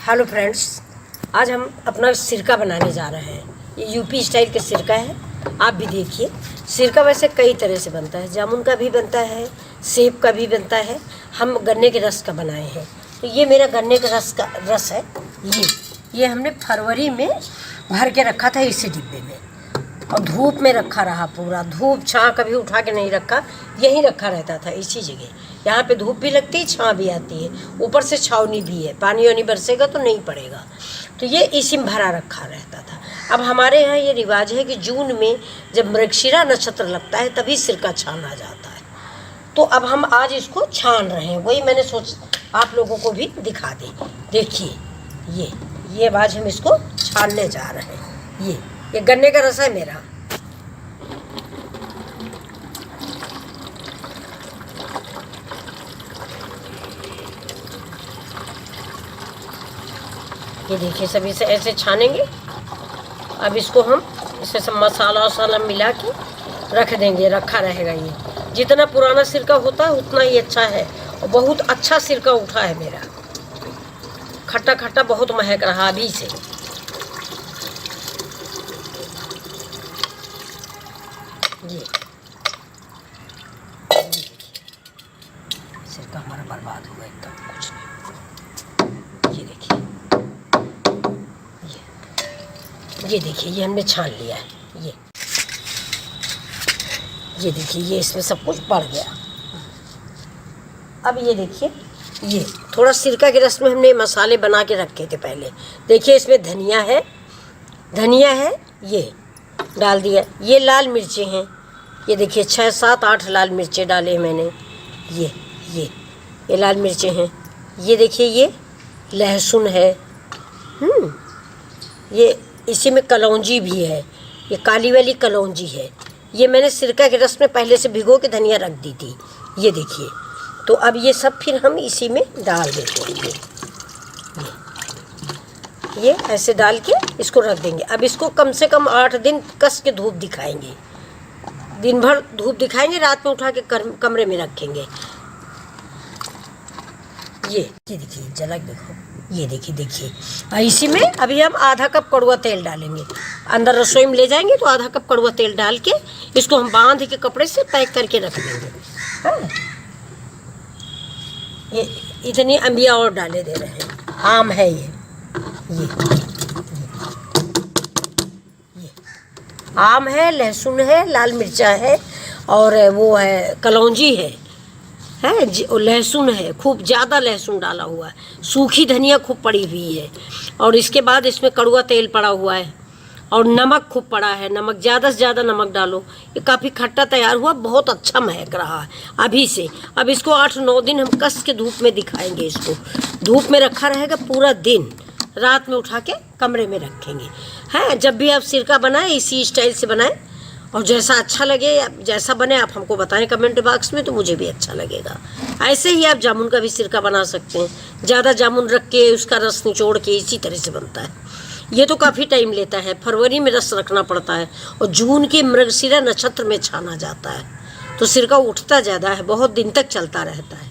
Hello friends, आज हम अपना सिरका बनाने जा रहे हैं। ये यूपी स्टाइल का सिरका है, आप भी देखिए। सिरका वैसे कई तरह से बनता है, जामुन का भी बनता है, सेब का भी बनता है। हम गन्ने के रस का बनाए हैं। तो ये मेरा गन्ने का रस है। ये हमने फरवरी में भर के रखा था इसी डिब्बे में, और धूप में रखा रहा पूरा। धूप छाँव कभी उठा के नहीं रखा, यहीं रखा रहता था इसी जगह। यहाँ पे धूप भी लगती है, छाँव भी आती है, ऊपर से छावनी भी है, पानी वानी बरसेगा तो नहीं पड़ेगा। तो ये इसी में भरा रखा रहता था। अब हमारे यहाँ ये रिवाज है कि जून में जब मृगशिरा नक्षत्र लगता है तभी सिरका छाना जाता है। तो अब हम आज इसको छान रहे हैं, वही मैंने सोच आप लोगों को भी दिखा दें। देखिए ये आज हम इसको छानने जा रहे हैं। ये गन्ने का रस है मेरा। ये देखिए, सभी से ऐसे छानेंगे। अब इसको हम इसे सब मसाला वसाला मिला के रख देंगे, रखा रहेगा। ये जितना पुराना सिरका होता है उतना ही अच्छा है, और बहुत अच्छा सिरका उठा है मेरा। खट्टा खट्टा बहुत महक रहा अभी से। ये सिरका हमारा बर्बाद हुआ एकदम, कुछ नहीं। ये देखिए, ये देखिए, ये हमने छान लिया है। ये देखिए, ये इसमें सब कुछ पड़ गया। अब ये देखिए, ये थोड़ा सिरका के रस में हमने मसाले बना के रखे थे पहले। देखिए, इसमें धनिया है, ये डाल दिया। ये लाल मिर्चें हैं, ये देखिए 6, 7, 8 लाल मिर्चें डाले मैंने। ये लाल मिर्चें हैं। ये देखिए, ये लहसुन है। ये इसी में कलौंजी भी है, ये काली वाली कलौंजी है। ये मैंने सिरका के रस में पहले से भिगो के धनिया रख दी थी। ये देखिए, तो अब ये सब फिर हम इसी में डाल देते हैं। ये ऐसे डाल के इसको रख देंगे। अब इसको कम से कम 8 दिन कस के धूप दिखाएंगे। दिन भर धूप दिखाएंगे, रात में उठा के कमरे में रखेंगे। ये देखिए, झलक देखो। ये देखिए, इसी में अभी हम आधा कप कड़वा तेल डालेंगे। अंदर रसोई में ले जाएंगे तो आधा कप कड़वा तेल डाल के इसको हम बांध के कपड़े से पैक करके रख देंगे। हाँ, ये इतनी अंबिया और डाले दे रहे हैं। आम है ये आम है, लहसुन है, लाल मिर्चा है, और वो है कलौंजी है लहसुन है। खूब ज़्यादा लहसुन डाला हुआ है, सूखी धनिया खूब पड़ी हुई है, और इसके बाद इसमें कड़वा तेल पड़ा हुआ है, और नमक खूब पड़ा है। नमक ज़्यादा से ज़्यादा नमक डालो। ये काफ़ी खट्टा तैयार हुआ, बहुत अच्छा महक रहा है अभी से। अब इसको 8-9 दिन हम कस के धूप में दिखाएंगे। इसको धूप में रखा रहेगा पूरा दिन, रात में उठा के कमरे में रखेंगे। हैं, जब भी आप सिरका बनाएं इसी स्टाइल से बनाएं, और जैसा अच्छा लगे, जैसा बने आप हमको बताएं कमेंट बॉक्स में, तो मुझे भी अच्छा लगेगा। ऐसे ही आप जामुन का भी सिरका बना सकते हैं। ज़्यादा जामुन रख के उसका रस निचोड़ के इसी तरह से बनता है। ये तो काफ़ी टाइम लेता है, फरवरी में रस रखना पड़ता है, और जून के मृगशिरा नक्षत्र में छाना जाता है। तो सिरका उठता ज़्यादा है, बहुत दिन तक चलता रहता है।